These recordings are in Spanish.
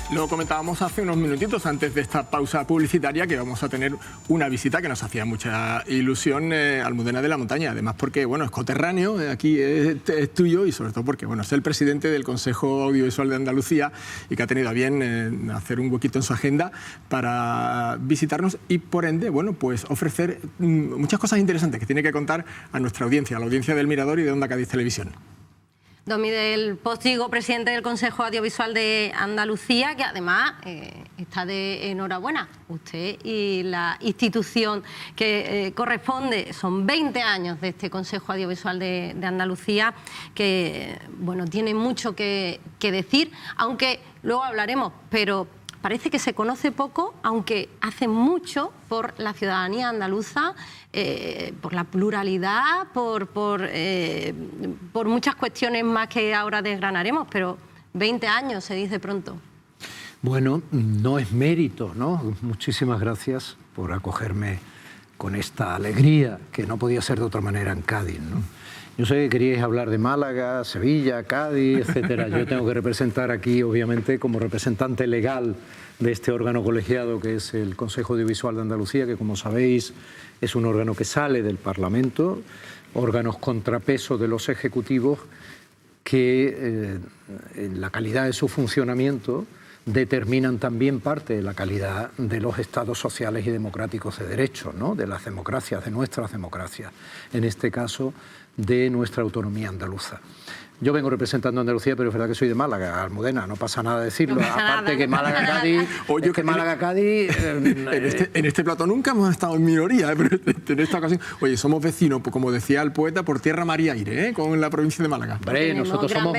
Lo comentábamos hace unos minutitos antes de esta pausa publicitaria, que vamos a tener una visita que nos hacía mucha ilusión a Almudena de la Montaña. Además porque, bueno, es coterráneo, aquí es tuyo, y sobre todo porque, bueno, es el presidente del Consejo Audiovisual de Andalucía y que ha tenido a bien hacer un huequito en su agenda para visitarnos y, por ende, bueno, pues ofrecer muchas cosas interesantes que tiene que contar a nuestra audiencia, a la audiencia del Mirador y de Onda Cádiz Televisión. Don Miguel Postigo, presidente del Consejo Audiovisual de Andalucía, que además está de enhorabuena. Usted y la institución que corresponde, son 20 años de este Consejo Audiovisual de Andalucía, que bueno, tiene mucho que decir, aunque luego hablaremos, pero parece que se conoce poco, aunque hace mucho por la ciudadanía andaluza, por la pluralidad, por muchas cuestiones más que ahora desgranaremos, pero 20 años se dice pronto. Bueno, no es mérito, ¿no? Muchísimas gracias por acogerme con esta alegría, que no podía ser de otra manera en Cádiz, ¿no? Yo sé que queríais hablar de Málaga, Sevilla, Cádiz, etcétera. Yo tengo que representar aquí, obviamente, como representante legal de este órgano colegiado que es el Consejo Audiovisual de Andalucía, que, como sabéis, es un órgano que sale del Parlamento, órganos contrapeso de los ejecutivos que, en la calidad de su funcionamiento, determinan también parte de la calidad de los estados sociales y democráticos de derecho, ¿no? De las democracias, de nuestras democracias, en este caso de nuestra autonomía andaluza. Yo vengo representando a Andalucía, pero es verdad que soy de Málaga, Almudena, no pasa nada decirlo. No pasa aparte nada, que Málaga-Cádiz... Oye, que Málaga-Cádiz... en este plato nunca hemos estado en minoría, pero en esta ocasión... Oye, somos vecinos, pues, como decía el poeta, por tierra, mar y aire, con la provincia de Málaga. Hombre, nosotros somos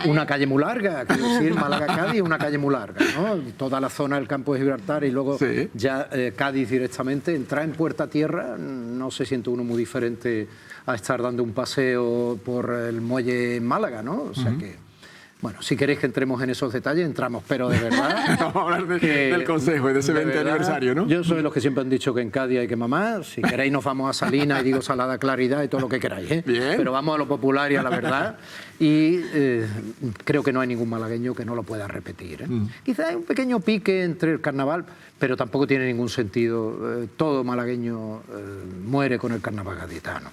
una calle muy larga, quiero decir, Málaga-Cádiz, una calle muy larga, ¿no? Toda la zona del campo de Gibraltar y luego sí, ya Cádiz directamente. Entrar en Puerta Tierra no se siente uno muy diferente a estar dando un paseo por el muelle en Málaga, ¿no? O sea que, bueno, si queréis que entremos en esos detalles, entramos, pero de verdad... Vamos a hablar del Consejo y de ese 20 aniversario, ¿no? Yo soy de los que siempre han dicho que en Cádiz hay que mamar. Si queréis nos vamos a Salinas y digo Salada Claridad y todo lo que queráis, ¿eh? Bien. Pero vamos a lo popular y a la verdad. Y creo que no hay ningún malagueño que no lo pueda repetir, ¿eh? Quizás hay un pequeño pique entre el carnaval, pero tampoco tiene ningún sentido. Todo malagueño muere con el carnaval gaditano.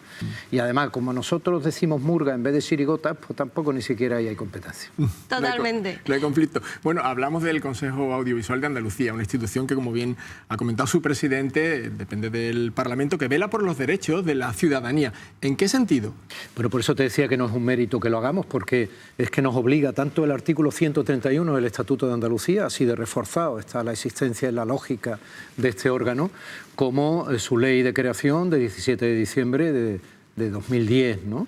Y además, como nosotros decimos murga en vez de chirigotas, pues tampoco ni siquiera ahí hay competencia. Totalmente. No hay conflicto. Bueno, hablamos del Consejo Audiovisual de Andalucía, una institución que, como bien ha comentado su presidente, depende del Parlamento, que vela por los derechos de la ciudadanía. ¿En qué sentido? Bueno, por eso te decía que no es un mérito que lo hagamos, porque es que nos obliga tanto el artículo 131 del Estatuto de Andalucía, así de reforzado está la existencia y la lógica de este órgano, como su ley de creación de 17 de diciembre de 2010, ¿no?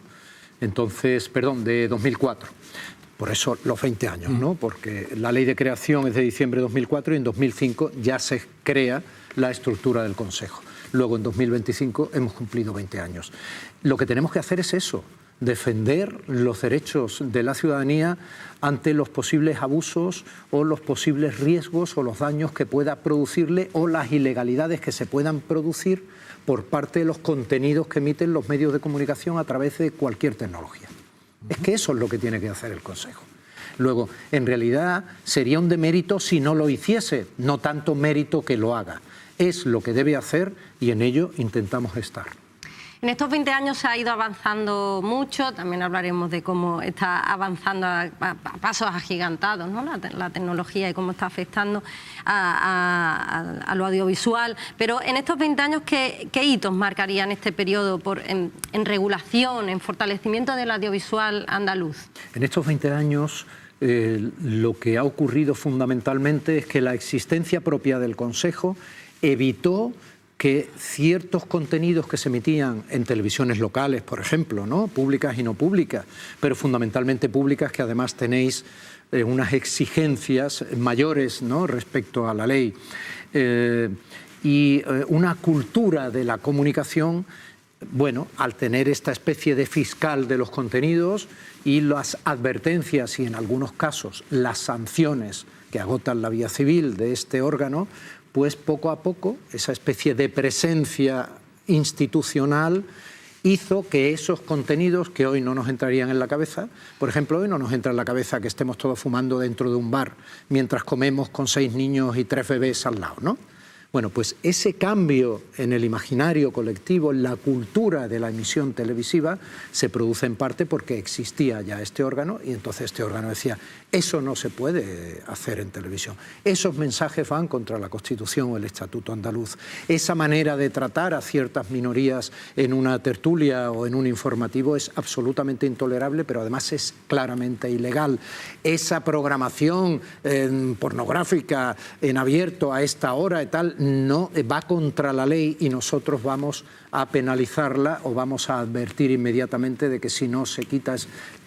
Entonces, perdón, de 2004. Por eso los 20 años, ¿no? Porque la ley de creación es de diciembre de 2004 y en 2005 ya se crea la estructura del Consejo. Luego, en 2025, hemos cumplido 20 años. Lo que tenemos que hacer es eso, defender los derechos de la ciudadanía ante los posibles abusos o los posibles riesgos o los daños que pueda producirle o las ilegalidades que se puedan producir por parte de los contenidos que emiten los medios de comunicación a través de cualquier tecnología. Es que eso es lo que tiene que hacer el Consejo. Luego, en realidad, sería un demérito si no lo hiciese, no tanto mérito que lo haga. Es lo que debe hacer y en ello intentamos estar. En estos 20 años se ha ido avanzando mucho, también hablaremos de cómo está avanzando a pasos agigantados, ¿no? La tecnología y cómo está afectando a lo audiovisual. Pero en estos 20 años, ¿qué hitos marcarían este periodo en regulación, en fortalecimiento del audiovisual andaluz? En estos 20 años lo que ha ocurrido fundamentalmente es que la existencia propia del Consejo evitó que ciertos contenidos que se emitían en televisiones locales, por ejemplo, ¿no? Públicas y no públicas, pero fundamentalmente públicas, que además tenéis unas exigencias mayores, ¿no? Respecto a la ley, y una cultura de la comunicación, bueno, al tener esta especie de fiscal de los contenidos y las advertencias y en algunos casos las sanciones que agotan la vía civil de este órgano, pues poco a poco esa especie de presencia institucional hizo que esos contenidos que hoy no nos entrarían en la cabeza, por ejemplo, hoy no nos entra en la cabeza que estemos todos fumando dentro de un bar mientras comemos con 6 niños y 3 bebés al lado, ¿no? Bueno, pues ese cambio en el imaginario colectivo, en la cultura de la emisión televisiva, se produce en parte porque existía ya este órgano y entonces este órgano decía, eso no se puede hacer en televisión. Esos mensajes van contra la Constitución o el Estatuto andaluz. Esa manera de tratar a ciertas minorías en una tertulia o en un informativo es absolutamente intolerable, pero además es claramente ilegal. Esa programación pornográfica en abierto a esta hora y tal, no va contra la ley y nosotros vamos a penalizarla o vamos a advertir inmediatamente de que si no se quita...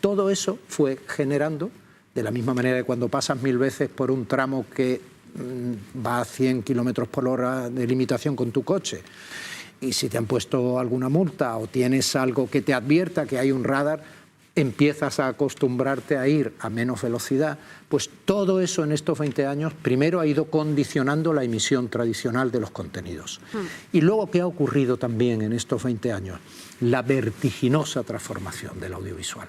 Todo eso fue generando, de la misma manera que cuando pasas 1000 veces por un tramo que va a 100 kilómetros por hora de limitación con tu coche, y si te han puesto alguna multa o tienes algo que te advierta que hay un radar, empiezas a acostumbrarte a ir a menos velocidad, pues todo eso en estos 20 años primero ha ido condicionando la emisión tradicional de los contenidos. Y luego, ¿qué ha ocurrido también en estos 20 años? La vertiginosa transformación del audiovisual.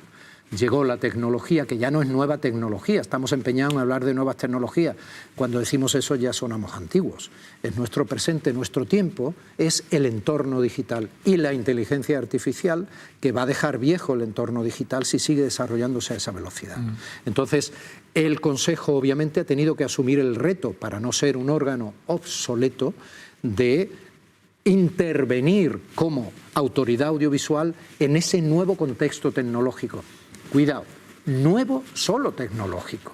Llegó la tecnología, que ya no es nueva tecnología, estamos empeñados en hablar de nuevas tecnologías. Cuando decimos eso ya sonamos antiguos. Es nuestro presente, nuestro tiempo, es el entorno digital y la inteligencia artificial que va a dejar viejo el entorno digital si sigue desarrollándose a esa velocidad. Entonces, el Consejo obviamente ha tenido que asumir el reto, para no ser un órgano obsoleto, de intervenir como autoridad audiovisual en ese nuevo contexto tecnológico. Cuidado, nuevo solo tecnológico.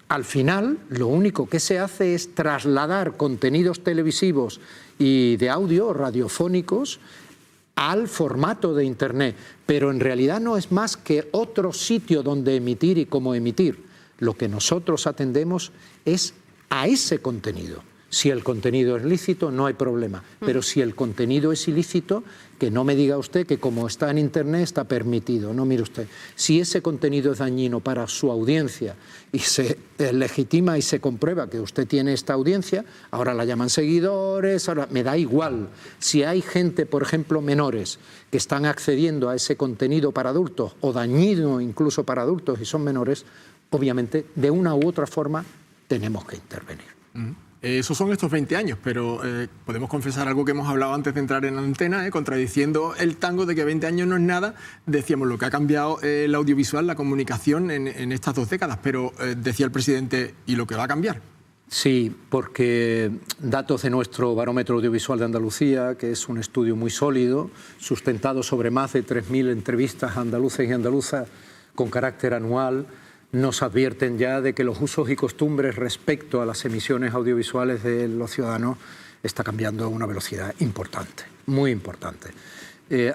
Al final, lo único que se hace es trasladar contenidos televisivos y de audio, radiofónicos, al formato de Internet. Pero en realidad no es más que otro sitio donde emitir y cómo emitir. Lo que nosotros atendemos es a ese contenido. Si el contenido es lícito, no hay problema. Pero si el contenido es ilícito, que no me diga usted que como está en Internet está permitido. No, mire usted, si ese contenido es dañino para su audiencia y se legitima y se comprueba que usted tiene esta audiencia, ahora la llaman seguidores, ahora me da igual. Si hay gente, por ejemplo, menores, que están accediendo a ese contenido para adultos o dañino incluso para adultos y son menores, obviamente, de una u otra forma, tenemos que intervenir. Esos son estos 20 años, pero podemos confesar algo que hemos hablado antes de entrar en antena, contradiciendo el tango de que 20 años no es nada. Decíamos lo que ha cambiado el audiovisual, la comunicación en estas 2 décadas, pero decía el presidente, ¿y lo que va a cambiar? Sí, porque datos de nuestro Barómetro Audiovisual de Andalucía, que es un estudio muy sólido, sustentado sobre más de 3000 entrevistas a andaluces y andaluzas con carácter anual, nos advierten ya de que los usos y costumbres respecto a las emisiones audiovisuales de los ciudadanos está cambiando a una velocidad importante, muy importante.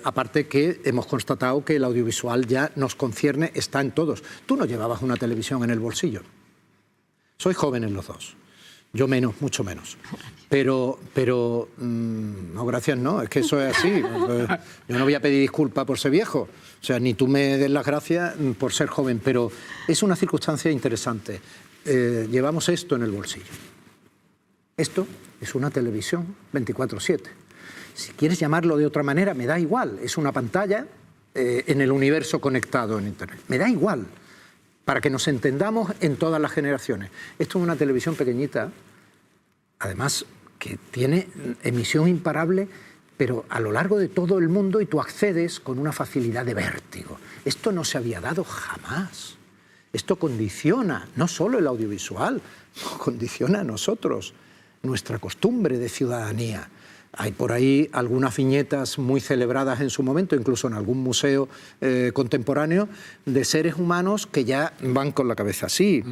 Aparte que hemos constatado que el audiovisual ya nos concierne, está en todos. Tú no llevabas una televisión en el bolsillo. Sois jóvenes los dos. Yo menos, mucho menos. Pero no, gracias, no, es que eso es así. Yo no voy a pedir disculpas por ser viejo, o sea, ni tú me des las gracias por ser joven, pero es una circunstancia interesante. Llevamos esto en el bolsillo. Esto es una televisión 24/7. Si quieres llamarlo de otra manera, me da igual. Es una pantalla en el universo conectado en Internet. Me da igual. Para que nos entendamos en todas las generaciones. Esto es una televisión pequeñita, además que tiene emisión imparable, pero a lo largo de todo el mundo y tú accedes con una facilidad de vértigo. Esto no se había dado jamás. Esto condiciona no solo el audiovisual, condiciona a nosotros, nuestra costumbre de ciudadanía. Hay por ahí algunas viñetas muy celebradas en su momento, incluso en algún museo contemporáneo, de seres humanos que ya van con la cabeza así,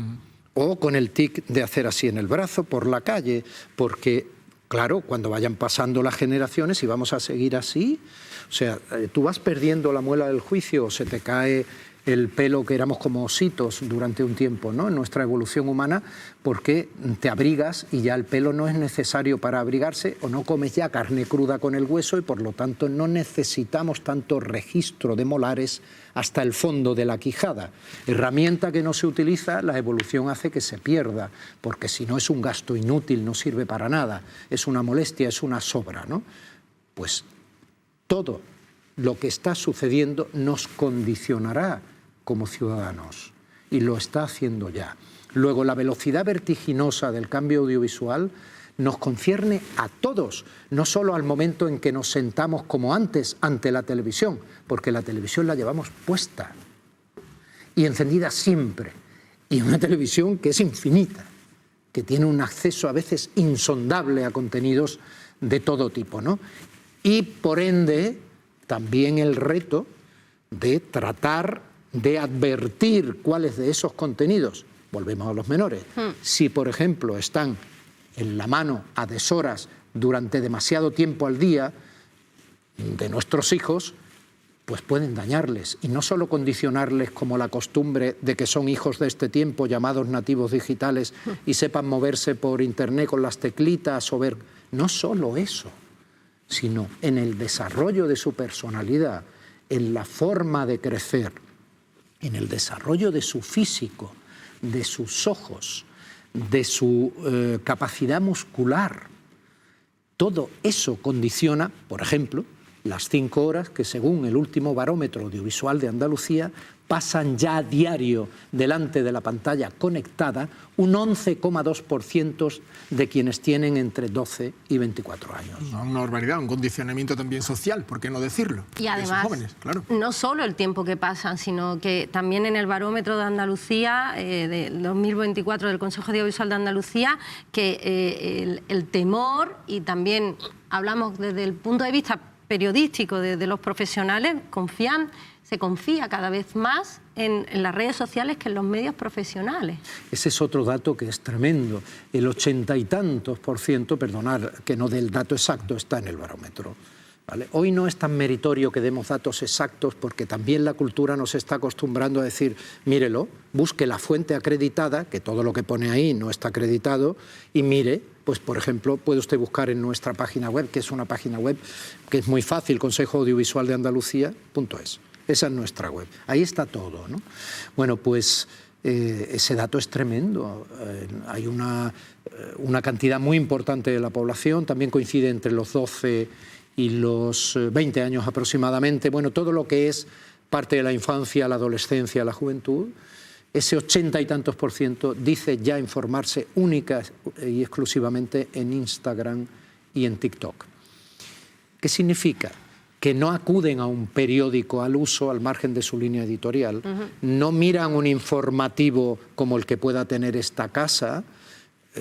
o con el tic de hacer así en el brazo por la calle, porque, claro, cuando vayan pasando las generaciones y vamos a seguir así, o sea, tú vas perdiendo la muela del juicio, o se te cae el pelo, que éramos como ositos durante un tiempo, ¿no?, en nuestra evolución humana, porque te abrigas y ya el pelo no es necesario para abrigarse, o no comes ya carne cruda con el hueso y por lo tanto no necesitamos tanto registro de molares hasta el fondo de la quijada. Herramienta que no se utiliza, la evolución hace que se pierda, porque si no es un gasto inútil, no sirve para nada, es una molestia, es una sobra, ¿no? Pues todo lo que está sucediendo nos condicionará como ciudadanos, y lo está haciendo ya. Luego, la velocidad vertiginosa del cambio audiovisual nos concierne a todos, no solo al momento en que nos sentamos como antes ante la televisión, porque la televisión la llevamos puesta y encendida siempre, y una televisión que es infinita, que tiene un acceso a veces insondable a contenidos de todo tipo, ¿no? Y por ende también el reto de tratar de advertir cuáles de esos contenidos, volvemos a los menores, si por ejemplo están en la mano a deshoras durante demasiado tiempo al día de nuestros hijos, pues pueden dañarles, y no solo condicionarles como la costumbre de que son hijos de este tiempo, llamados nativos digitales, y sepan moverse por internet con las teclitas o ver, no solo eso, sino en el desarrollo de su personalidad, en la forma de crecer, en el desarrollo de su físico, de sus ojos, de su capacidad muscular. Todo eso condiciona, por ejemplo, las 5 horas que, según el último barómetro audiovisual de Andalucía, pasan ya a diario delante de la pantalla conectada un 11,2% de quienes tienen entre 12 y 24 años. Una barbaridad, un condicionamiento también social, ¿por qué no decirlo? Y además, jóvenes, claro. No solo el tiempo que pasan, sino que también en el barómetro de Andalucía, del 2024 del Consejo Audiovisual de Andalucía, que el temor, y también hablamos desde el punto de vista periodístico de los profesionales, se confía cada vez más en las redes sociales que en los medios profesionales. Ese es otro dato que es tremendo. El 80 y tantos %, perdonad que no dé el dato exacto, está en el barómetro, ¿vale? Hoy no es tan meritorio que demos datos exactos, porque también la cultura nos está acostumbrando a decir, mírelo, busque la fuente acreditada, que todo lo que pone ahí no está acreditado, y mire, pues por ejemplo, puede usted buscar en nuestra página web, que es una página web que es muy fácil, Consejo Audiovisual de Andalucía.es. Esa es nuestra web. Ahí está todo, ¿no? Bueno, pues ese dato es tremendo. Hay una cantidad muy importante de la población, también coincide entre los 12 y los 20 años aproximadamente. Bueno, todo lo que es parte de la infancia, la adolescencia, la juventud. Ese 80 y tantos % dice ya informarse única y exclusivamente en Instagram y en TikTok. ¿Qué significa? Que no acuden a un periódico al uso, al margen de su línea editorial, no miran un informativo como el que pueda tener esta casa,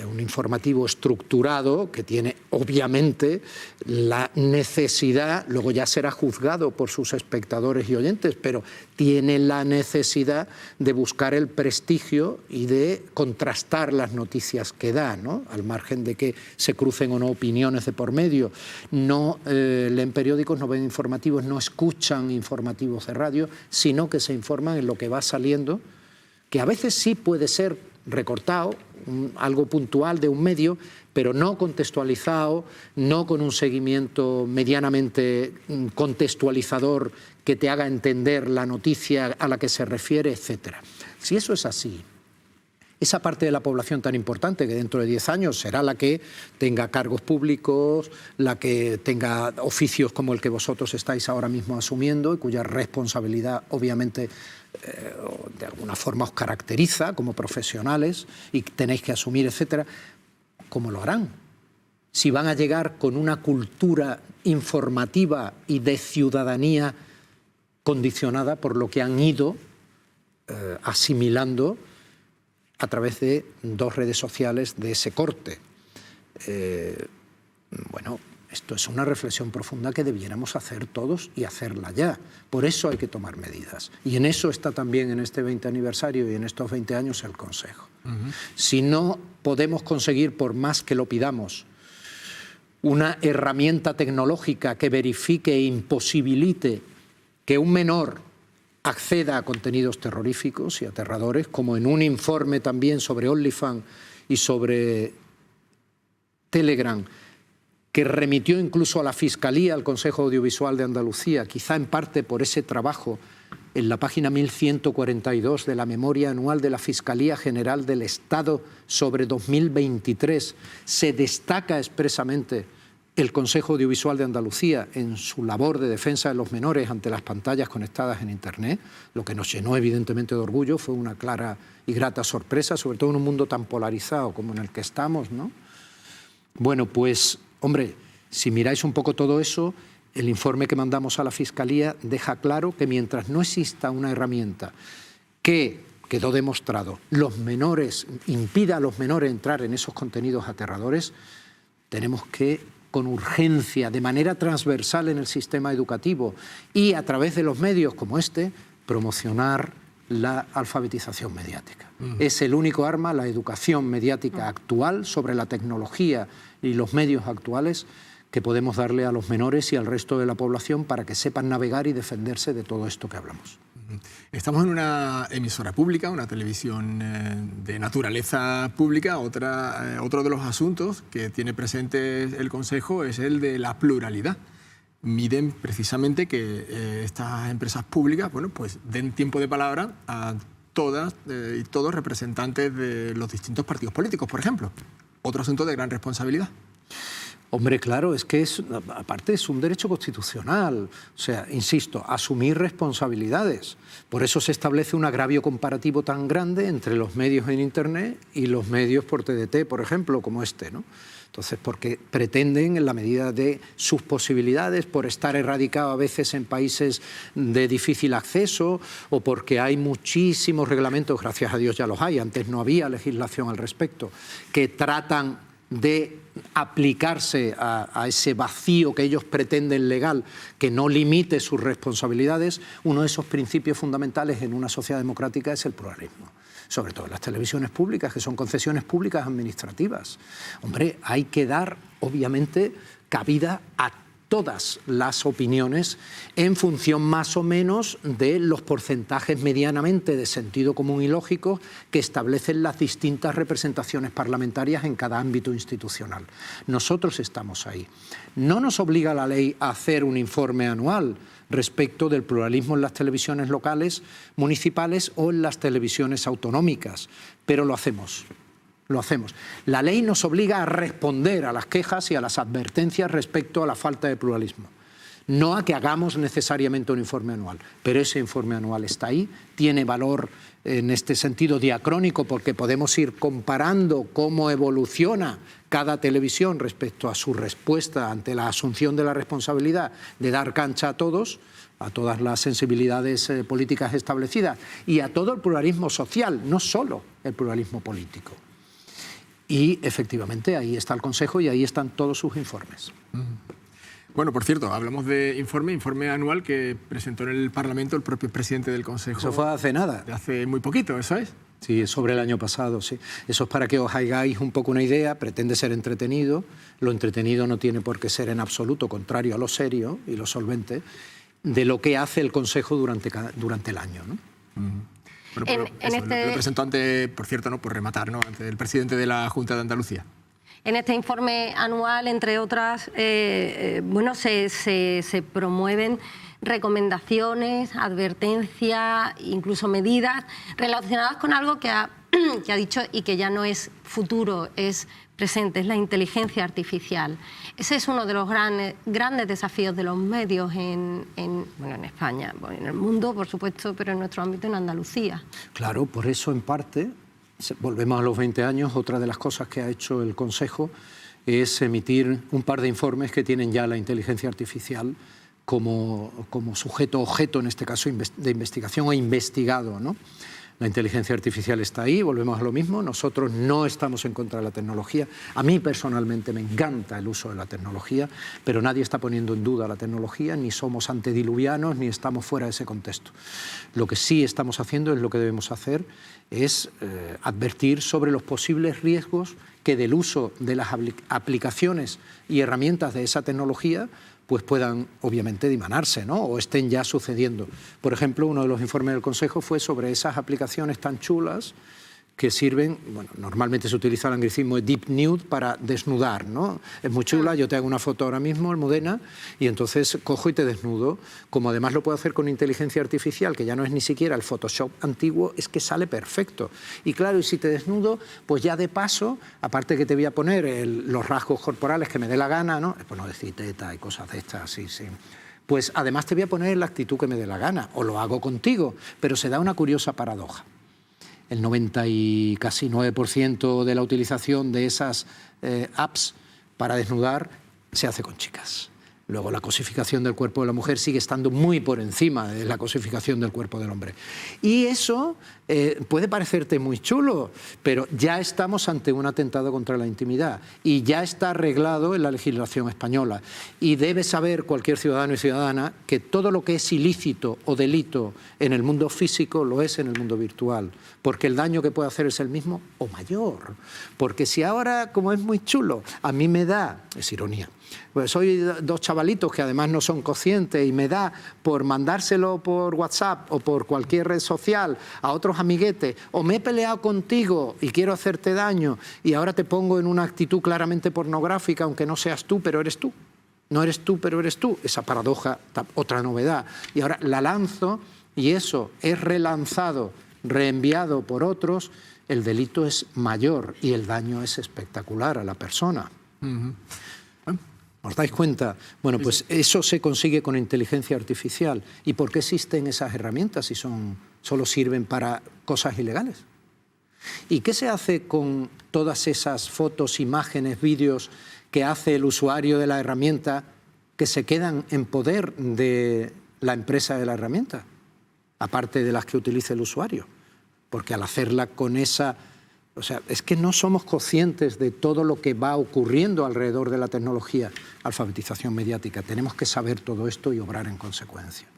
un informativo estructurado que tiene obviamente la necesidad, luego ya será juzgado por sus espectadores y oyentes, pero tiene la necesidad de buscar el prestigio y de contrastar las noticias que da, ¿no? Al margen de que se crucen o no opiniones de por medio. No leen periódicos, no ven informativos, no escuchan informativos de radio, sino que se informan en lo que va saliendo, que a veces sí puede ser recortado, algo puntual de un medio, pero no contextualizado, no con un seguimiento medianamente contextualizador que te haga entender la noticia a la que se refiere, etc. Si eso es así, esa parte de la población tan importante, que dentro de 10 años será la que tenga cargos públicos, la que tenga oficios como el que vosotros estáis ahora mismo asumiendo y cuya responsabilidad obviamente de alguna forma os caracteriza como profesionales y tenéis que asumir, etcétera, ¿cómo lo harán? Si van a llegar con una cultura informativa y de ciudadanía condicionada por lo que han ido asimilando a través de 2 redes sociales de ese corte. Bueno, esto es una reflexión profunda que debiéramos hacer todos y hacerla ya. Por eso hay que tomar medidas. Y en eso está también en este 20 aniversario y en estos 20 años el Consejo. Si no podemos conseguir, por más que lo pidamos, una herramienta tecnológica que verifique e imposibilite que un menor acceda a contenidos terroríficos y aterradores, como en un informe también sobre OnlyFans y sobre Telegram, que remitió incluso a la Fiscalía, al Consejo Audiovisual de Andalucía, quizá en parte por ese trabajo, en la página 1142 de la Memoria Anual de la Fiscalía General del Estado sobre 2023, se destaca expresamente el Consejo Audiovisual de Andalucía en su labor de defensa de los menores ante las pantallas conectadas en Internet, lo que nos llenó evidentemente de orgullo, fue una clara y grata sorpresa, sobre todo en un mundo tan polarizado como en el que estamos, ¿no? Bueno, pues, hombre, si miráis un poco todo eso, el informe que mandamos a la Fiscalía deja claro que mientras no exista una herramienta que, quedó demostrado, impida a los menores entrar en esos contenidos aterradores, tenemos que, con urgencia, de manera transversal en el sistema educativo y a través de los medios como este, promocionar la alfabetización mediática. Es el único arma, la educación mediática actual sobre la tecnología y los medios actuales que podemos darle a los menores y al resto de la población para que sepan navegar y defenderse de todo esto que hablamos. Estamos en una emisora pública, una televisión de naturaleza pública. Otro de los asuntos que tiene presente el Consejo es el de la pluralidad. Miden precisamente que estas empresas públicas, bueno, pues den tiempo de palabra a todas y todos representantes de los distintos partidos políticos, por ejemplo. Otro asunto de gran responsabilidad. Hombre, claro, es que aparte es un derecho constitucional. O sea, insisto, asumir responsabilidades. Por eso se establece un agravio comparativo tan grande entre los medios en Internet y los medios por TDT, por ejemplo, como este, ¿no? Entonces, porque pretenden, en la medida de sus posibilidades, por estar erradicado a veces en países de difícil acceso o porque hay muchísimos reglamentos, gracias a Dios ya los hay, antes no había legislación al respecto, que tratan de aplicarse a ese vacío que ellos pretenden legal, que no limite sus responsabilidades. Uno de esos principios fundamentales en una sociedad democrática es el pluralismo. Sobre todo en las televisiones públicas, que son concesiones públicas administrativas. Hombre, hay que dar, obviamente, cabida a todas las opiniones en función más o menos de los porcentajes medianamente de sentido común y lógico que establecen las distintas representaciones parlamentarias en cada ámbito institucional. Nosotros estamos ahí. No nos obliga la ley a hacer un informe anual respecto del pluralismo en las televisiones locales, municipales o en las televisiones autonómicas, pero lo hacemos. Lo hacemos. La ley nos obliga a responder a las quejas y a las advertencias respecto a la falta de pluralismo. No a que hagamos necesariamente un informe anual, pero ese informe anual está ahí, tiene valor en este sentido diacrónico porque podemos ir comparando cómo evoluciona cada televisión respecto a su respuesta ante la asunción de la responsabilidad de dar cancha a todas las sensibilidades políticas establecidas y a todo el pluralismo social, no solo el pluralismo político. Y efectivamente ahí está el Consejo y ahí están todos sus informes. Bueno, por cierto, hablamos de informe anual que presentó en el Parlamento el propio presidente del Consejo. Eso fue hace nada. De hace muy poquito, ¿eso es? Sí, sobre el año pasado, sí. Eso es para que os hagáis un poco una idea. Pretende ser entretenido. Lo entretenido no tiene por qué ser en absoluto contrario a lo serio y lo solvente de lo que hace el Consejo durante el año, ¿no? Bueno, pero lo presentó ante, por cierto, ¿no? Por rematar, ¿no? Ante el presidente de la Junta de Andalucía. En este informe anual, entre otras, bueno, se promueven recomendaciones, advertencias, incluso medidas relacionadas con algo que ha dicho y que ya no es futuro, es presente, es la inteligencia artificial. Ese es uno de los grandes desafíos de los medios en España, bueno, en el mundo, por supuesto, pero en nuestro ámbito en Andalucía. Claro, por eso en parte, volvemos a los 20 años, otra de las cosas que ha hecho el Consejo es emitir un par de informes que tienen ya la inteligencia artificial como sujeto objeto, en este caso de investigación o investigado, ¿no? La inteligencia artificial está ahí, volvemos a lo mismo, nosotros no estamos en contra de la tecnología. A mí personalmente me encanta el uso de la tecnología, pero nadie está poniendo en duda la tecnología, ni somos antediluvianos, ni estamos fuera de ese contexto. Lo que sí estamos haciendo, es lo que debemos hacer, es advertir sobre los posibles riesgos que del uso de las aplicaciones y herramientas de esa tecnología pues puedan obviamente dimanarse, ¿no? O estén ya sucediendo. Por ejemplo, uno de los informes del Consejo fue sobre esas aplicaciones tan chulas que sirven, bueno, normalmente se utiliza el anglicismo de deep nude para desnudar, ¿no? Es muy chula, yo te hago una foto ahora mismo, Almudena, y entonces cojo y te desnudo. Como además lo puedo hacer con inteligencia artificial, que ya no es ni siquiera el Photoshop antiguo, es que sale perfecto. Y claro, y si te desnudo, pues ya de paso, aparte que te voy a poner los rasgos corporales que me dé la gana, ¿no? Pues no decir teta y cosas de estas, sí. Pues además te voy a poner la actitud que me dé la gana, o lo hago contigo, pero se da una curiosa paradoja. El 90 y casi 9% de la utilización de esas apps para desnudar se hace con chicas. Luego la cosificación del cuerpo de la mujer sigue estando muy por encima de la cosificación del cuerpo del hombre. Y eso puede parecerte muy chulo, pero ya estamos ante un atentado contra la intimidad y ya está arreglado en la legislación española. Y debe saber cualquier ciudadano y ciudadana que todo lo que es ilícito o delito en el mundo físico lo es en el mundo virtual, porque el daño que puede hacer es el mismo o mayor. Porque si ahora, como es muy chulo, a mí me da, es ironía, pues soy dos chavalitos que además no son conscientes y me da por mandárselo por WhatsApp o por cualquier red social a otros amiguetes, o me he peleado contigo y quiero hacerte daño y ahora te pongo en una actitud claramente pornográfica, aunque no seas tú, pero eres tú. No eres tú, pero eres tú. Esa paradoja, otra novedad. Y ahora la lanzo y eso es relanzado, reenviado por otros, el delito es mayor y el daño es espectacular a la persona. ¿Os dais cuenta? Bueno, pues eso se consigue con inteligencia artificial. ¿Y por qué existen esas herramientas si solo sirven para cosas ilegales? ¿Y qué se hace con todas esas fotos, imágenes, vídeos que hace el usuario de la herramienta que se quedan en poder de la empresa de la herramienta? Aparte de las que utilice el usuario. Porque al hacerla con esa... O sea, es que no somos conscientes de todo lo que va ocurriendo alrededor de la tecnología, alfabetización mediática. Tenemos que saber todo esto y obrar en consecuencia.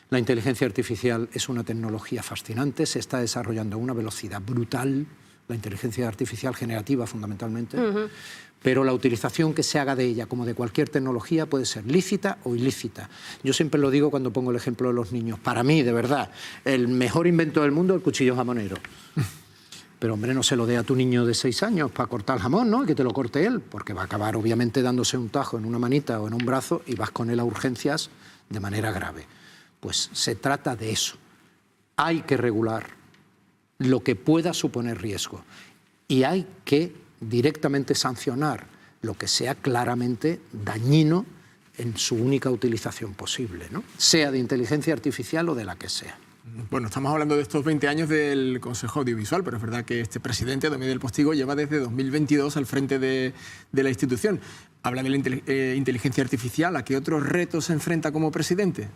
La inteligencia artificial es una tecnología fascinante, se está desarrollando a una velocidad brutal, la inteligencia artificial generativa fundamentalmente, pero la utilización que se haga de ella, como de cualquier tecnología, puede ser lícita o ilícita. Yo siempre lo digo cuando pongo el ejemplo de los niños. Para mí, de verdad, el mejor invento del mundo es el cuchillo jamonero. Pero, hombre, no se lo dé a tu niño de 6 años para cortar el jamón, ¿no? Y que te lo corte él, porque va a acabar, obviamente, dándose un tajo en una manita o en un brazo y vas con él a urgencias de manera grave. Pues se trata de eso. Hay que regular lo que pueda suponer riesgo y hay que directamente sancionar lo que sea claramente dañino en su única utilización posible, ¿no? Sea de inteligencia artificial o de la que sea. Bueno, estamos hablando de estos 20 años del Consejo Audiovisual, pero es verdad que este presidente, Domínguez del Postigo, lleva desde 2022 al frente de la institución. Habla de la inteligencia artificial. ¿A qué otros retos se enfrenta como presidente?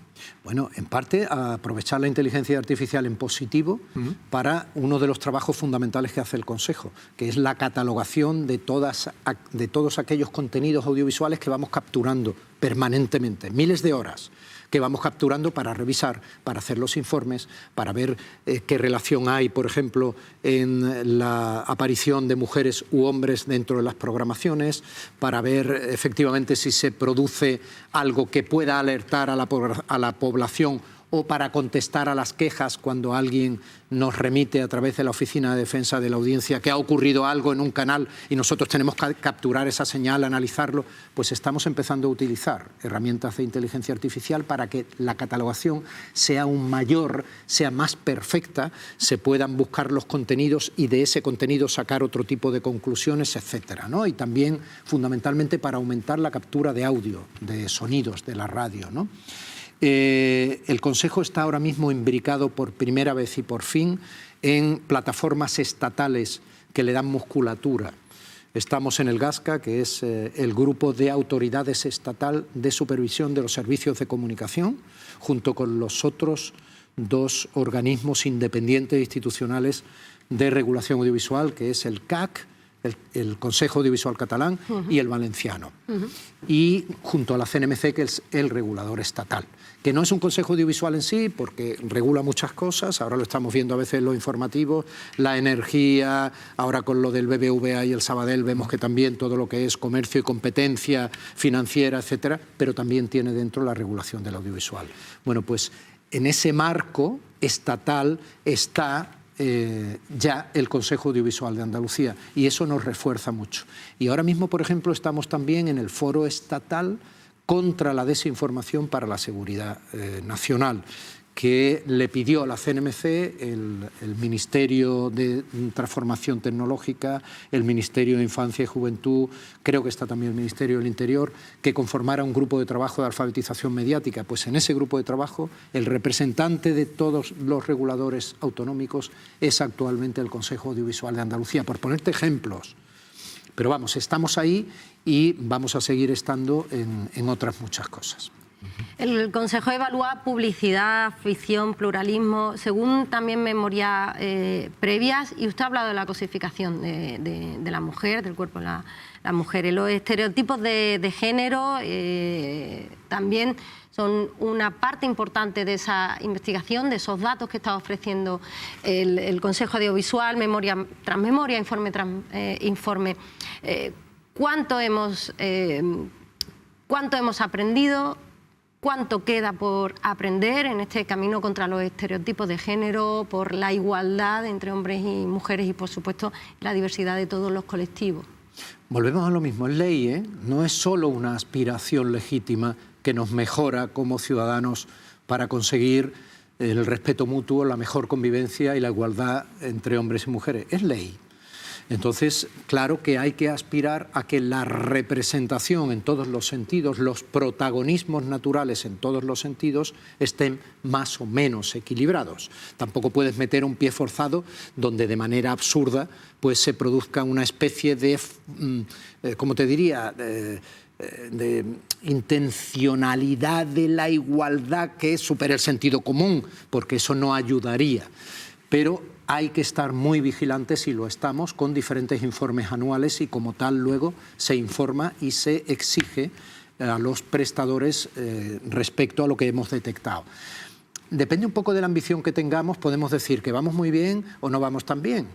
Bueno, en parte a aprovechar la inteligencia artificial en positivo para uno de los trabajos fundamentales que hace el Consejo, que es la catalogación de todos aquellos contenidos audiovisuales que vamos capturando permanentemente, miles de horas, que vamos capturando para revisar, para hacer los informes, para ver qué relación hay, por ejemplo, en la aparición de mujeres u hombres dentro de las programaciones, para ver efectivamente si se produce algo que pueda alertar a la población o para contestar a las quejas cuando alguien nos remite a través de la Oficina de Defensa de la Audiencia que ha ocurrido algo en un canal y nosotros tenemos que capturar esa señal, analizarlo, pues estamos empezando a utilizar herramientas de inteligencia artificial para que la catalogación sea aún mayor, sea más perfecta, se puedan buscar los contenidos y de ese contenido sacar otro tipo de conclusiones, etcétera, ¿no? Y también fundamentalmente para aumentar la captura de audio, de sonidos de la radio, ¿no? El Consejo está ahora mismo imbricado por primera vez y por fin en plataformas estatales que le dan musculatura. Estamos en el GASCA, que es el Grupo de Autoridades Estatal de Supervisión de los Servicios de Comunicación, junto con los otros 2 organismos independientes institucionales de regulación audiovisual, que es el CAC, el Consejo Audiovisual Catalán y el Valenciano. Y junto a la CNMC, que es el regulador estatal, que no es un consejo audiovisual en sí, porque regula muchas cosas, ahora lo estamos viendo a veces en los informativos, la energía, ahora con lo del BBVA y el Sabadell vemos que también todo lo que es comercio y competencia financiera, etcétera, pero también tiene dentro la regulación del audiovisual. Bueno, pues en ese marco estatal está ya el Consejo Audiovisual de Andalucía, y eso nos refuerza mucho. Y ahora mismo, por ejemplo, estamos también en el Foro Estatal contra la Desinformación para la Seguridad Nacional, que le pidió a la CNMC, el Ministerio de Transformación Tecnológica, el Ministerio de Infancia y Juventud, creo que está también el Ministerio del Interior, que conformara un grupo de trabajo de alfabetización mediática. Pues en ese grupo de trabajo el representante de todos los reguladores autonómicos es actualmente el Consejo Audiovisual de Andalucía, por ponerte ejemplos. Pero vamos, estamos ahí y vamos a seguir estando en otras muchas cosas. El Consejo evalúa publicidad, ficción, pluralismo, según también memorias previas, y usted ha hablado de la cosificación de la mujer, del cuerpo de la mujer. Los estereotipos de género también son una parte importante de esa investigación, de esos datos que está ofreciendo el Consejo Audiovisual, memoria tras memoria, informe tras informe. ¿Cuánto hemos aprendido? ¿Cuánto queda por aprender en este camino contra los estereotipos de género, por la igualdad entre hombres y mujeres y, por supuesto, la diversidad de todos los colectivos? Volvemos a lo mismo, es ley, ¿eh? No es solo una aspiración legítima que nos mejora como ciudadanos para conseguir el respeto mutuo, la mejor convivencia y la igualdad entre hombres y mujeres. Es ley. Entonces, claro que hay que aspirar a que la representación en todos los sentidos, los protagonismos naturales en todos los sentidos, estén más o menos equilibrados. Tampoco puedes meter un pie forzado donde de manera absurda pues se produzca una especie de, ¿cómo te diría?, de intencionalidad de la igualdad que supere el sentido común, porque eso no ayudaría. Pero hay que estar muy vigilantes, y lo estamos, con diferentes informes anuales, y como tal luego se informa y se exige a los prestadores respecto a lo que hemos detectado. Depende un poco de la ambición que tengamos, podemos decir que vamos muy bien o no vamos tan bien,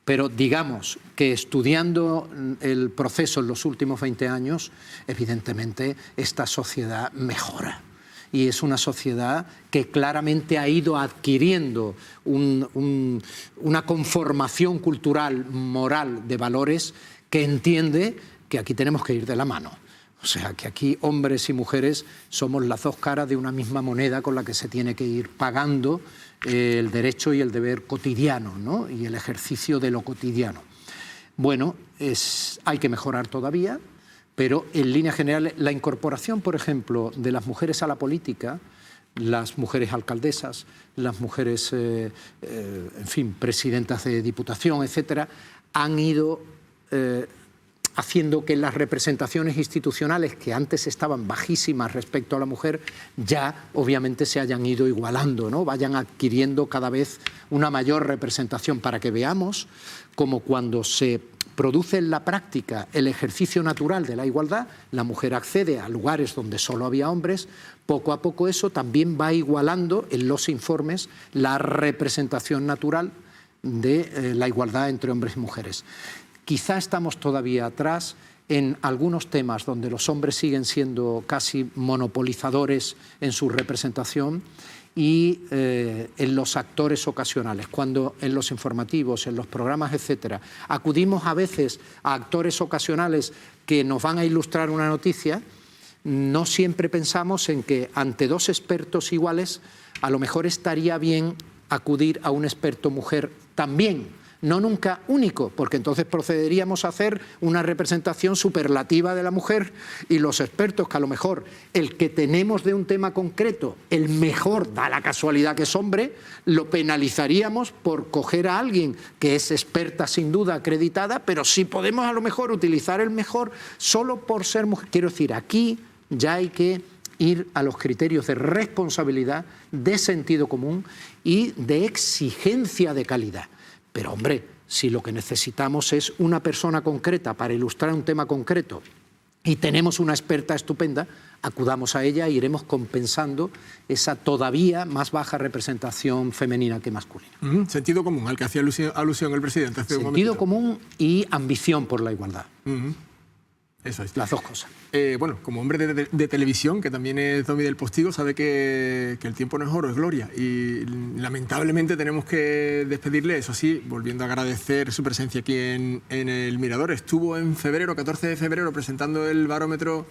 pero digamos que estudiando el proceso en los últimos 20 años, evidentemente esta sociedad mejora. Y es una sociedad que claramente ha ido adquiriendo una conformación cultural, moral, de valores, que entiende que aquí tenemos que ir de la mano. O sea, que aquí hombres y mujeres somos las dos caras de una misma moneda con la que se tiene que ir pagando el derecho y el deber cotidiano, ¿no? Y el ejercicio de lo cotidiano. Bueno, hay que mejorar todavía, pero en líneas generales la incorporación, por ejemplo, de las mujeres a la política, las mujeres alcaldesas, las mujeres, en fin, presidentas de diputación, etcétera, han ido haciendo que las representaciones institucionales, que antes estaban bajísimas respecto a la mujer, ya obviamente se hayan ido igualando, ¿no? Vayan adquiriendo cada vez una mayor representación, para que veamos cómo cuando se produce en la práctica el ejercicio natural de la igualdad, la mujer accede a lugares donde solo había hombres, poco a poco eso también va igualando en los informes la representación natural de la igualdad entre hombres y mujeres. Quizá estamos todavía atrás en algunos temas donde los hombres siguen siendo casi monopolizadores en su representación, y en los actores ocasionales, cuando en los informativos, en los programas, etcétera, acudimos a veces a actores ocasionales que nos van a ilustrar una noticia, no siempre pensamos en que ante dos expertos iguales a lo mejor estaría bien acudir a un experto mujer también. No nunca único, porque entonces procederíamos a hacer una representación superlativa de la mujer, y los expertos, que a lo mejor el que tenemos de un tema concreto, el mejor, da la casualidad que es hombre, lo penalizaríamos por coger a alguien que es experta sin duda acreditada, pero sí podemos a lo mejor utilizar el mejor solo por ser mujer. Quiero decir, aquí ya hay que ir a los criterios de responsabilidad, de sentido común y de exigencia de calidad. Pero, hombre, si lo que necesitamos es una persona concreta para ilustrar un tema concreto y tenemos una experta estupenda, acudamos a ella e iremos compensando esa todavía más baja representación femenina que masculina. Sentido común, al que hacía alusión el presidente hace un momento. Sentido común y ambición por la igualdad. Eso es. Las dos cosas. Bueno, como hombre de televisión, que también es Domi del Postigo, sabe que el tiempo no es oro, es gloria. Y lamentablemente tenemos que despedirle, eso sí, volviendo a agradecer su presencia aquí en el Mirador. Estuvo en febrero, 14 de febrero, presentando el barómetro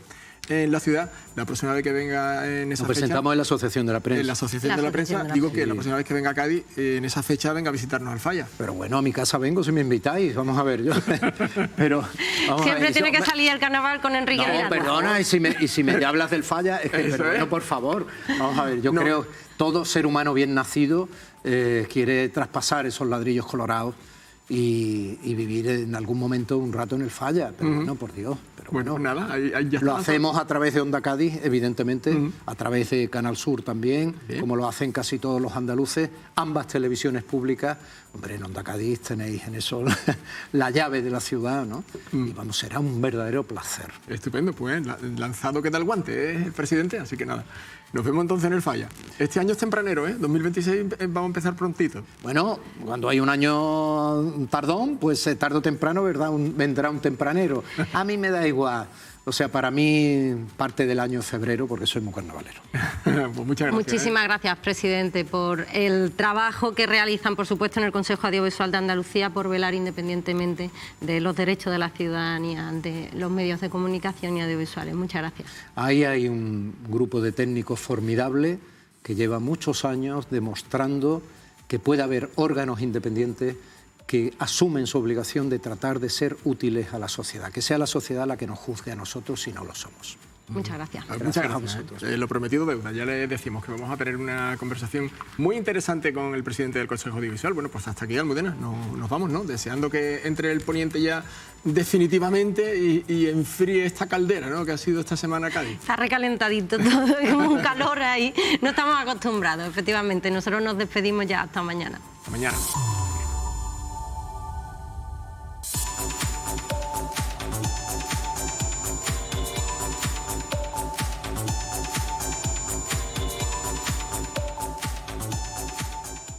en la ciudad. La próxima vez que venga en esa Nos presentamos fecha, en la Asociación de la Prensa. en la Asociación de la Prensa, digo que la próxima vez que venga a Cádiz, en esa fecha venga a visitarnos al Falla. Pero bueno, a mi casa vengo si me invitáis, vamos a ver. Yo, pero vamos Siempre a ver, tiene que salir el carnaval con Enrique No, Miranda. perdona, y si me hablas del Falla, es que, Eso pero bueno, es. por favor, vamos a ver, yo No. creo que todo ser humano bien nacido quiere traspasar esos ladrillos colorados y vivir en algún momento un rato en el Falla, pero bueno, por Dios. Pero Bueno, nada, ahí ya lo está. hacemos a través de Onda Cádiz, evidentemente, a través de Canal Sur también, como lo hacen casi todos los andaluces, ambas televisiones públicas. Hombre, en Onda Cádiz tenéis en eso la llave de la ciudad, ¿no? Y vamos, será un verdadero placer. Estupendo, pues lanzado queda el guante, el presidente, así que nada. Nos vemos entonces en el Falla. Este año es tempranero, 2026 vamos a empezar prontito. Bueno, cuando hay un año tardón, pues tarde o temprano, ¿verdad? Vendrá un tempranero. A mí me da igual. O sea, para mí parte del año es febrero porque soy muy carnavalero. Pues muchas gracias. Muchísimas gracias, presidente, por el trabajo que realizan, por supuesto, en el Consejo Audiovisual de Andalucía, por velar independientemente de los derechos de la ciudadanía ante los medios de comunicación y audiovisuales. Muchas gracias. Ahí hay un grupo de técnicos formidable que lleva muchos años demostrando que puede haber órganos independientes que asumen su obligación de tratar de ser útiles a la sociedad, que sea la sociedad la que nos juzgue a nosotros si no lo somos. Muchas gracias. Muchas a gracias. vosotros. Lo prometido deuda. Ya les decimos que vamos a tener una conversación muy interesante con el presidente del Consejo Audiovisual. Bueno, pues hasta aquí, Almudena. Nos vamos, ¿no? Deseando que entre el poniente ya definitivamente y enfríe esta caldera, ¿no? Que ha sido esta semana Cádiz. Está recalentadito todo, hay un calor ahí. No estamos acostumbrados, efectivamente. Nosotros nos despedimos ya hasta mañana. Hasta mañana.